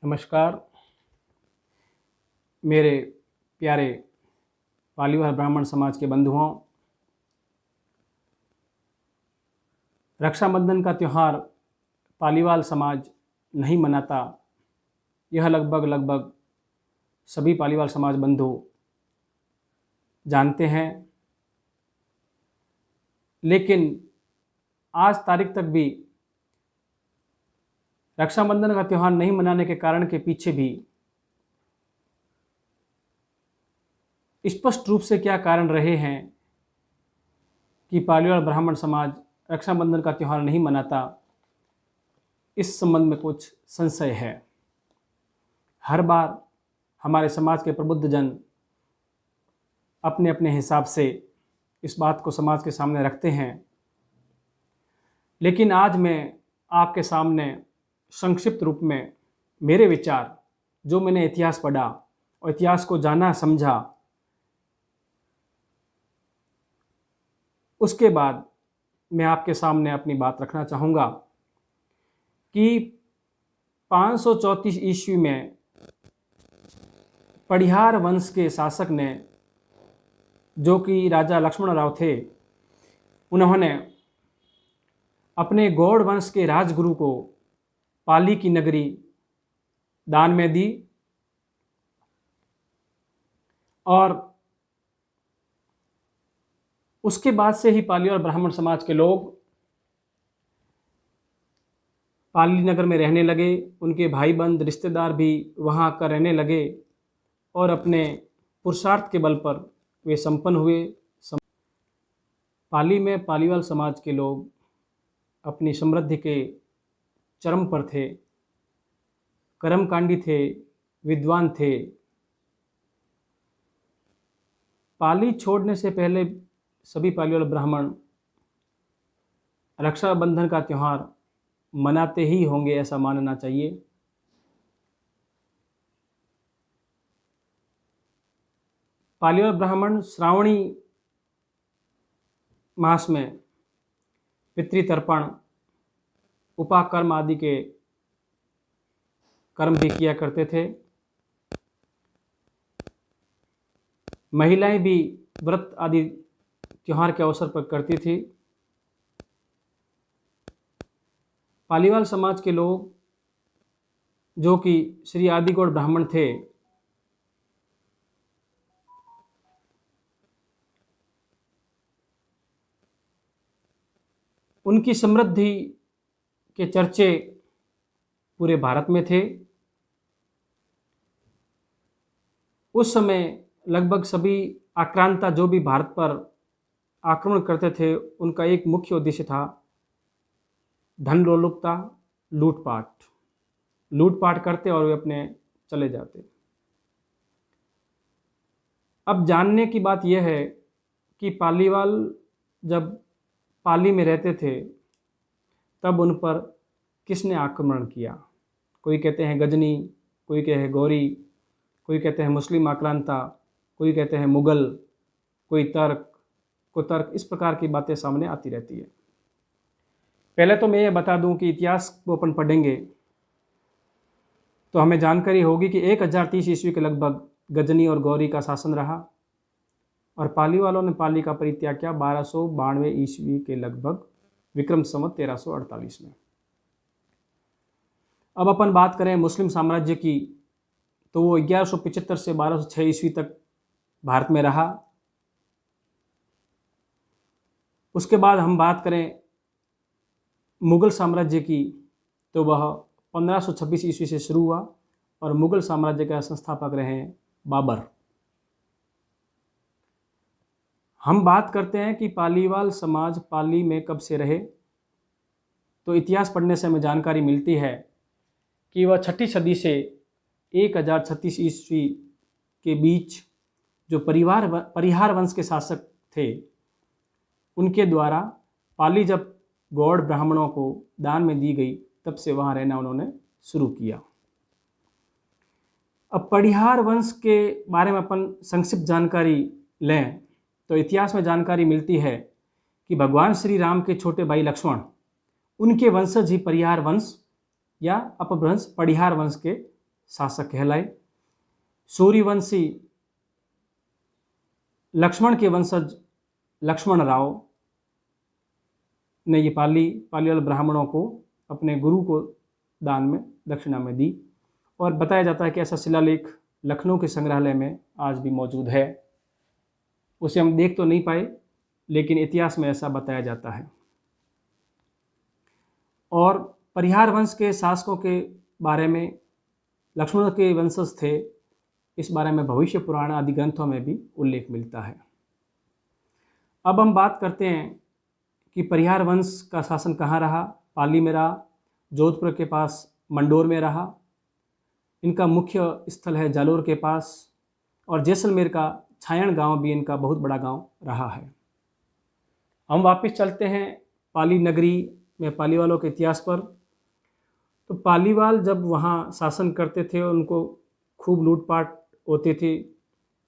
नमस्कार मेरे प्यारे पालीवाल ब्राह्मण समाज के बंधुओं। रक्षाबंधन का त्यौहार पालीवाल समाज नहीं मनाता, यह लगभग सभी पालीवाल समाज बंधु जानते हैं। लेकिन आज तारीख तक भी रक्षाबंधन का त्यौहार नहीं मनाने के कारण के पीछे भी स्पष्ट रूप से क्या कारण रहे हैं कि पालीवाल ब्राह्मण समाज रक्षाबंधन का त्यौहार नहीं मनाता, इस संबंध में कुछ संशय है। हर बार हमारे समाज के प्रबुद्ध जन अपने अपने हिसाब से इस बात को समाज के सामने रखते हैं, लेकिन आज मैं आपके सामने संक्षिप्त रूप में मेरे विचार, जो मैंने इतिहास पढ़ा और इतिहास को जाना समझा, उसके बाद मैं आपके सामने अपनी बात रखना चाहूँगा कि 534 ईस्वी में पड़िहार वंश के शासक ने, जो कि राजा लक्ष्मण राव थे, उन्होंने अपने गौड़ वंश के राजगुरु को पाली की नगरी दान में दी और उसके बाद से ही पालीवाल ब्राह्मण समाज के लोग पाली नगर में रहने लगे। उनके भाई बंद रिश्तेदार भी वहाँ आकर रहने लगे और अपने पुरुषार्थ के बल पर वे संपन्न हुए। पाली में पालीवाल समाज के लोग अपनी समृद्धि के चरम पर थे, कर्मकांडी थे, विद्वान थे। पाली छोड़ने से पहले सभी पालीवाल ब्राह्मण रक्षाबंधन का त्यौहार मनाते ही होंगे, ऐसा मानना चाहिए। पालीवाल ब्राह्मण श्रावणी मास में पितृतर्पण, उपाकर्म आदि के कर्म भी किया करते थे। महिलाएं भी व्रत आदि त्यौहार के अवसर पर करती थी। पालीवाल समाज के लोग, जो कि श्री आदिगौड़ ब्राह्मण थे, उनकी समृद्धि के चर्चे पूरे भारत में थे। उस समय लगभग सभी आक्रांता जो भी भारत पर आक्रमण करते थे, उनका एक मुख्य उद्देश्य था धन लोलुपता, लूटपाट करते और वे अपने चले जाते। अब जानने की बात यह है कि पालीवाल जब पाली में रहते थे तब उन पर किसने आक्रमण किया। कोई कहते हैं गजनी, कोई कहते हैं गौरी, कोई कहते हैं मुस्लिम आक्रांता, कोई कहते हैं मुगल, कोई तर्क, कुतर्क, इस प्रकार की बातें सामने आती रहती है। पहले तो मैं ये बता दूं कि इतिहास को अपन पढ़ेंगे तो हमें जानकारी होगी कि 1030 ईस्वी के लगभग गजनी और गौरी का शासन रहा और पाली वालों ने पाली का परित्याग किया 1292 ईस्वी के लगभग, विक्रम संवत 1348 में। अब अपन बात करें मुस्लिम साम्राज्य की, तो वो 1175 से 1206 ईस्वी तक भारत में रहा। उसके बाद हम बात करें मुगल साम्राज्य की, तो वह 1526 ईस्वी से शुरू हुआ और मुगल साम्राज्य का संस्थापक रहे बाबर। हम बात करते हैं कि पालीवाल समाज पाली में कब से रहे, तो इतिहास पढ़ने से हमें जानकारी मिलती है कि वह 6ठी सदी से 1036 ईस्वी के बीच जो परिहार वंश के शासक थे, उनके द्वारा पाली जब गौड़ ब्राह्मणों को दान में दी गई, तब से वहाँ रहना उन्होंने शुरू किया। अब परिहार वंश के बारे में अपन संक्षिप्त जानकारी लें तो इतिहास में जानकारी मिलती है कि भगवान श्री राम के छोटे भाई लक्ष्मण, उनके वंशज ही परिहार वंश या अपभ्रंश पड़िहार वंश के शासक कहलाए। सूर्यवंशी लक्ष्मण के वंशज लक्ष्मण राव ने ये पालीवाल ब्राह्मणों को अपने गुरु को दान में दक्षिणा में दी, और बताया जाता है कि ऐसा शिलालेख लखनऊ के संग्रहालय में आज भी मौजूद है। उसे हम देख तो नहीं पाए, लेकिन इतिहास में ऐसा बताया जाता है। और परिहार वंश के शासकों के बारे में, लक्ष्मण के वंशज थे, इस बारे में भविष्य पुराण आदि ग्रंथों में भी उल्लेख मिलता है। अब हम बात करते हैं कि परिहार वंश का शासन कहाँ रहा। पाली में रहा, जोधपुर के पास मंडोर में रहा, इनका मुख्य स्थल है जालोर के पास, और जैसलमेर का छायण गांव भी इनका बहुत बड़ा गांव रहा है। हम वापस चलते हैं पाली नगरी में पालीवालों के इतिहास पर। तो पालीवाल जब वहाँ शासन करते थे, उनको खूब लूटपाट होती थी,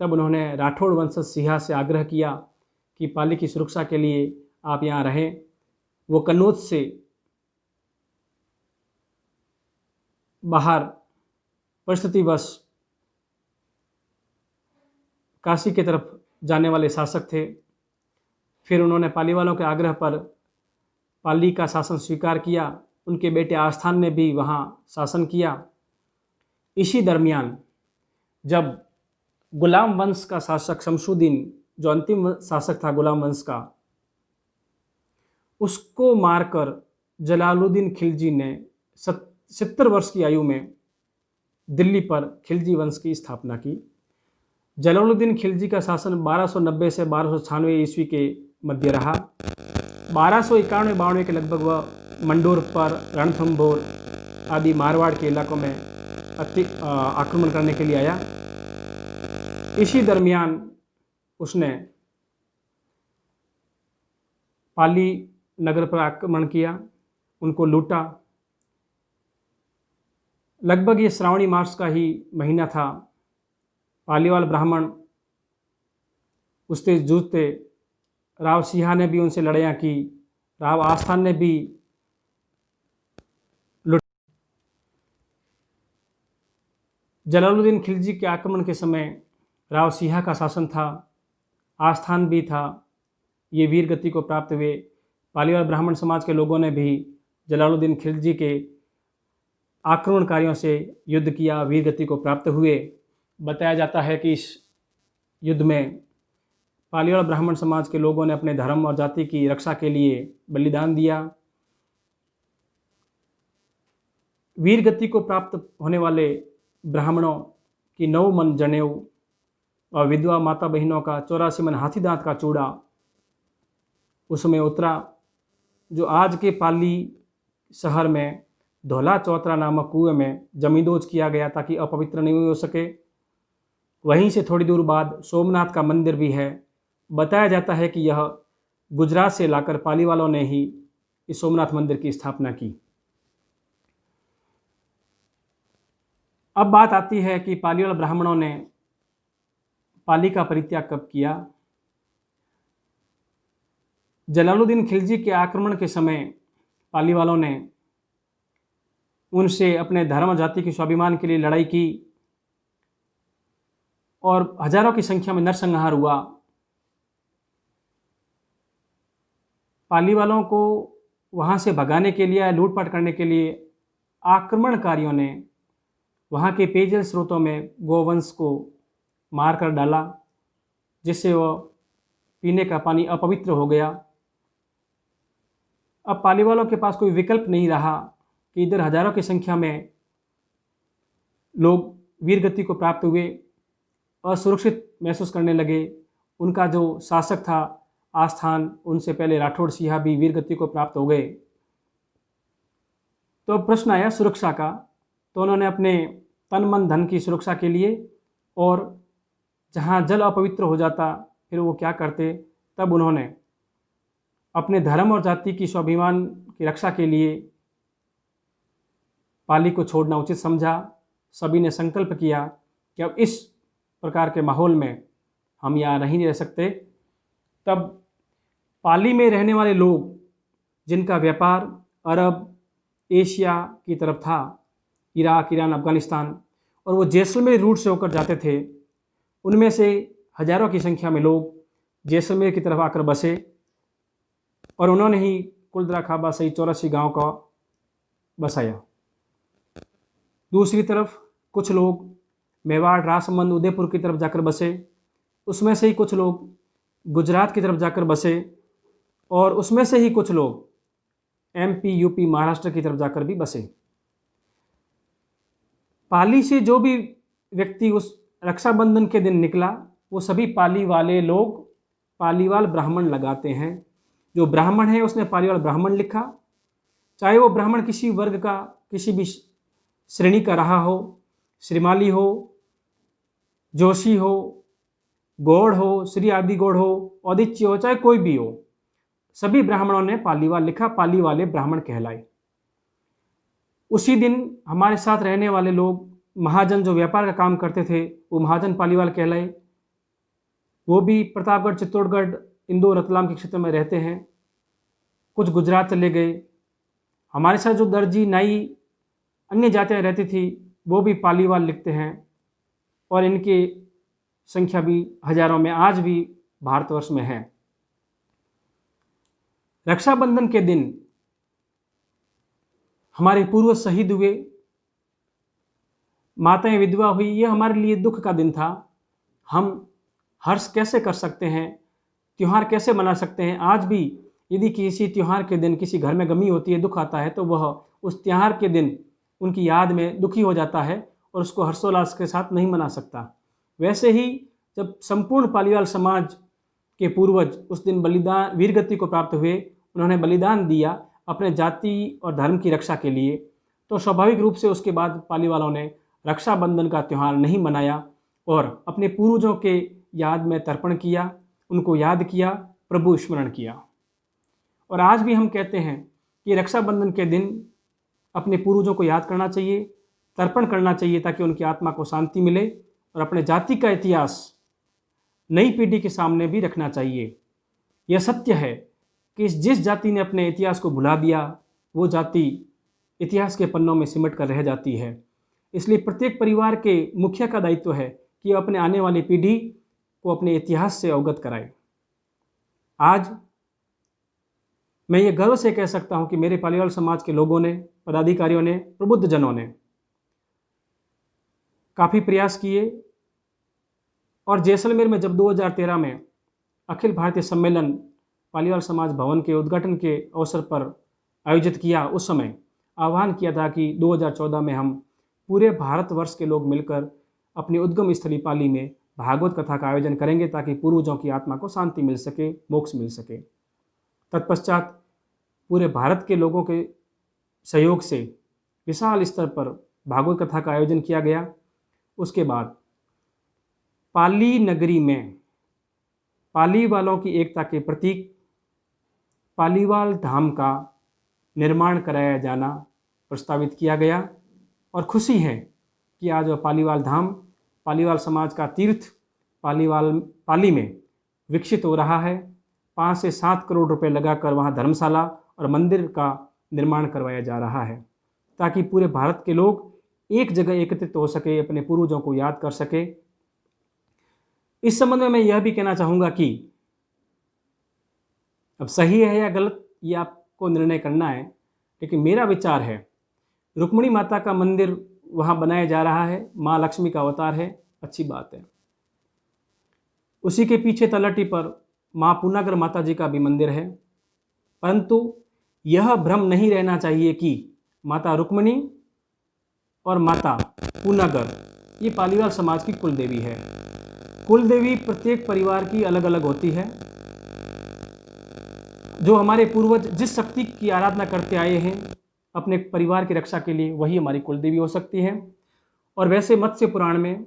तब उन्होंने राठौड़ वंशज सिंहा से आग्रह किया कि पाली की सुरक्षा के लिए आप यहाँ रहें। वो कन्नौज से बाहर परिस्थितिवश काशी की तरफ जाने वाले शासक थे। फिर उन्होंने पालीवालों के आग्रह पर पाली का शासन स्वीकार किया। उनके बेटे आस्थान ने भी वहाँ शासन किया। इसी दरमियान जब गुलाम वंश का शासक शमशुद्दीन, जो अंतिम शासक था गुलाम वंश का, उसको मारकर जलालुद्दीन खिलजी ने 70 वर्ष की आयु में दिल्ली पर खिलजी वंश की स्थापना की। जलालुद्दीन खिलजी का शासन 1290 से 1296 ईस्वी के मध्य रहा। 1291-92 के लगभग वह मंडोर पर, रणथंभौर आदि मारवाड़ के इलाकों में आक्रमण करने के लिए आया। इसी दरमियान उसने पाली नगर पर आक्रमण किया, उनको लूटा। लगभग ये श्रावणी मास का ही महीना था। पालीवाल ब्राह्मण उससे जूझते, राव सिंहा ने भी उनसे लड़ाइयाँ की, राव आस्थान ने भी लूट। जलालुद्दीन खिलजी के आक्रमण के समय राव सिंहा का शासन था, आस्थान भी था। ये वीर गति को प्राप्त हुए। पालीवाल ब्राह्मण समाज के लोगों ने भी जलालुद्दीन खिलजी के आक्रमणकारियों से युद्ध किया, वीर गति को प्राप्त हुए। बताया जाता है कि इस युद्ध में पालीवाल ब्राह्मण समाज के लोगों ने अपने धर्म और जाति की रक्षा के लिए बलिदान दिया। वीर गति को प्राप्त होने वाले ब्राह्मणों की 9 मन जनेऊ और विधवा माता बहनों का 84 मन हाथी दांत का चूड़ा उसमें उतरा, जो आज के पाली शहर में धौला चौतरा नामक कुएं में जमींदोज किया गया ताकि अपवित्र नहीं हो सके। वहीं से थोड़ी दूर बाद सोमनाथ का मंदिर भी है। बताया जाता है कि यह गुजरात से लाकर पाली वालों ने ही इस सोमनाथ मंदिर की स्थापना की। अब बात आती है कि पालीवाल ब्राह्मणों ने पाली का परित्याग कब किया। जलालुद्दीन खिलजी के आक्रमण के समय पाली वालों ने उनसे अपने धर्म जाति के स्वाभिमान के लिए लड़ाई की और हजारों की संख्या में नरसंहार हुआ। पाली वालों को वहाँ से भगाने के लिए, लूटपाट करने के लिए आक्रमणकारियों ने वहाँ के पेयजल स्रोतों में गोवंश को मार कर डाला, जिससे वह पीने का पानी अपवित्र हो गया। अब पाली वालों के पास कोई विकल्प नहीं रहा कि इधर हजारों की संख्या में लोग वीरगति को प्राप्त हुए, असुरक्षित महसूस करने लगे। उनका जो शासक था आस्थान, उनसे पहले राठौड़ सिंहा भी वीरगति को प्राप्त हो गए। तो अब प्रश्न आया सुरक्षा का। तो उन्होंने अपने तन मन धन की सुरक्षा के लिए, और जहाँ जल अपवित्र हो जाता फिर वो क्या करते, तब उन्होंने अपने धर्म और जाति की स्वाभिमान की रक्षा के लिए पाली को छोड़ना उचित समझा। सभी ने संकल्प किया कि अब इस प्रकार के माहौल में हम यहाँ नहीं रह सकते। तब पाली में रहने वाले लोग, जिनका व्यापार अरब एशिया की तरफ था, इराक, ईरान, अफगानिस्तान, और वो जैसलमेर रूट से होकर जाते थे। उनमें से हजारों की संख्या में लोग जैसलमेर की तरफ आकर बसे और उन्होंने ही कुलदरा खाबा सहित 84 गांव का बसाया। दूसरी तरफ कुछ लोग मेवाड़, राजसमंद, उदयपुर की तरफ जाकर बसे। उसमें से ही कुछ लोग गुजरात की तरफ जाकर बसे और उसमें से ही कुछ लोग MP, UP, महाराष्ट्र की तरफ जाकर भी बसे। पाली से जो भी व्यक्ति उस रक्षाबंधन के दिन निकला वो सभी पाली वाले लोग पालीवाल ब्राह्मण लगाते हैं। जो ब्राह्मण है उसने पालीवाल ब्राह्मण लिखा, चाहे वो ब्राह्मण किसी वर्ग का, किसी भी श्रेणी का रहा हो, श्रीमाली हो, जोशी हो, गौड़ हो, श्री आदि गौड़ हो, औदिच्य हो, चाहे कोई भी हो, सभी ब्राह्मणों ने पालीवाल लिखा, पाली वाले ब्राह्मण कहलाए। उसी दिन हमारे साथ रहने वाले लोग महाजन जो व्यापार का काम करते थे वो महाजन पालीवाल कहलाए। वो भी प्रतापगढ़, चित्तौड़गढ़, इंदौर, रतलाम के क्षेत्र में रहते हैं। कुछ गुजरात चले गए। हमारे साथ जो दर्जी, नाई, अन्य जातियाँ रहती थी वो भी पालीवाल लिखते हैं और इनकी संख्या भी हजारों में आज भी भारतवर्ष में है। रक्षाबंधन के दिन हमारे पूर्वज शहीद हुए, माताएं विधवा हुई, ये हमारे लिए दुख का दिन था। हम हर्ष कैसे कर सकते हैं, त्यौहार कैसे मना सकते हैं? आज भी यदि किसी त्यौहार के दिन किसी घर में गमी होती है, दुख आता है, तो वह उस त्यौहार के दिन उनकी याद में दुखी हो जाता है और उसको हर्षोल्लास के साथ नहीं मना सकता। वैसे ही जब संपूर्ण पालीवाल समाज के पूर्वज उस दिन बलिदान, वीरगति को प्राप्त हुए, उन्होंने बलिदान दिया अपने जाति और धर्म की रक्षा के लिए, तो स्वाभाविक रूप से उसके बाद पालीवालों ने रक्षाबंधन का त्यौहार नहीं मनाया और अपने पूर्वजों के याद में तर्पण किया, उनको याद किया, प्रभु स्मरण किया। और आज भी हम कहते हैं कि रक्षाबंधन के दिन अपने पूर्वजों को याद करना चाहिए, तर्पण करना चाहिए, ताकि उनकी आत्मा को शांति मिले, और अपने जाति का इतिहास नई पीढ़ी के सामने भी रखना चाहिए। यह सत्य है कि जिस जाति ने अपने इतिहास को भुला दिया वो जाति इतिहास के पन्नों में सिमट कर रह जाती है। इसलिए प्रत्येक परिवार के मुखिया का दायित्व है कि अपने आने वाली पीढ़ी को अपने इतिहास से अवगत कराए। आज मैं ये गर्व से कह सकता हूँ कि मेरे पालीवाल समाज के लोगों ने, पदाधिकारियों ने, प्रबुद्ध जनों ने काफ़ी प्रयास किए और जैसलमेर में जब 2013 में अखिल भारतीय सम्मेलन पालीवाल समाज भवन के उद्घाटन के अवसर पर आयोजित किया, उस समय आह्वान किया था कि 2014 में हम पूरे भारतवर्ष के लोग मिलकर अपनी उद्गम स्थली पाली में भागवत कथा का आयोजन करेंगे, ताकि पूर्वजों की आत्मा को शांति मिल सके, मोक्ष मिल सके। तत्पश्चात पूरे भारत के लोगों के सहयोग से विशाल स्तर पर भागवत कथा का आयोजन किया गया। उसके बाद पाली नगरी में पाली वालों की एकता के प्रतीक पालीवाल धाम का निर्माण कराया जाना प्रस्तावित किया गया और खुशी है कि आज वह पालीवाल धाम, पालीवाल समाज का तीर्थ पाली में विकसित हो रहा है। 5 से 7 करोड़ रुपए लगाकर वहाँ धर्मशाला और मंदिर का निर्माण करवाया जा रहा है, ताकि पूरे भारत के लोग एक जगह एकत्रित हो सके, अपने पूर्वजों को याद कर सके। इस संबंध में मैं यह भी कहना चाहूँगा कि अब सही है या गलत ये आपको निर्णय करना है, लेकिन मेरा विचार है रुक्मिणी माता का मंदिर वहाँ बनाया जा रहा है, माँ लक्ष्मी का अवतार है, अच्छी बात है। उसी के पीछे तलहटी पर माँ पूर्णागर माता जी का भी मंदिर है, परंतु यह भ्रम नहीं रहना चाहिए कि माता रुक्मिणी और माता पूर्णागर ये पालीवाल समाज की कुल देवी है। कुल देवी प्रत्येक परिवार की अलग अलग होती है। जो हमारे पूर्वज जिस शक्ति की आराधना करते आए हैं अपने परिवार की रक्षा के लिए, वही हमारी कुल देवी हो सकती है। और वैसे मत्स्य पुराण में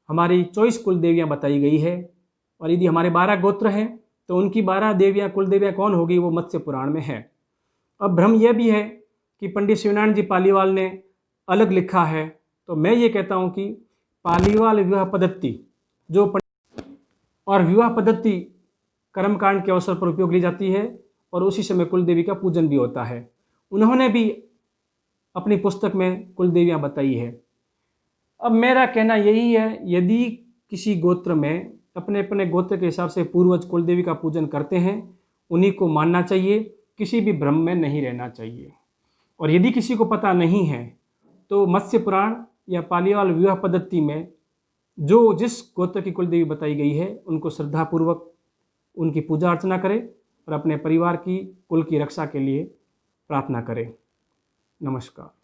हमारी 24 कुल देवियाँ बताई गई है, और यदि हमारे 12 गोत्र हैं तो उनकी 12 देवियाँ, कुल देवियाँ कौन होगी, वो मत्स्य पुराण में है। अब भ्रम यह भी है कि पंडित शिवनारायण जी पालीवाल ने अलग लिखा है, तो मैं ये कहता हूँ कि पालीवाल विवाह पद्धति और विवाह पद्धति कर्मकांड के अवसर पर उपयोग ली जाती है और उसी समय कुल देवी का पूजन भी होता है। उन्होंने भी अपनी पुस्तक में कुल देवियाँ बताई है। अब मेरा कहना यही है, यदि किसी गोत्र में अपने अपने गोत्र के हिसाब से पूर्वज कुल देवी का पूजन करते हैं, उन्हीं को मानना चाहिए, किसी भी भ्रम में नहीं रहना चाहिए। और यदि किसी को पता नहीं है तो मत्स्य पुराण या पालीवाल विवाह पद्धति में जो जिस गोत्र की कुल देवी बताई गई है उनको श्रद्धापूर्वक उनकी पूजा अर्चना करें और अपने परिवार की कुल की रक्षा के लिए प्रार्थना करें। नमस्कार।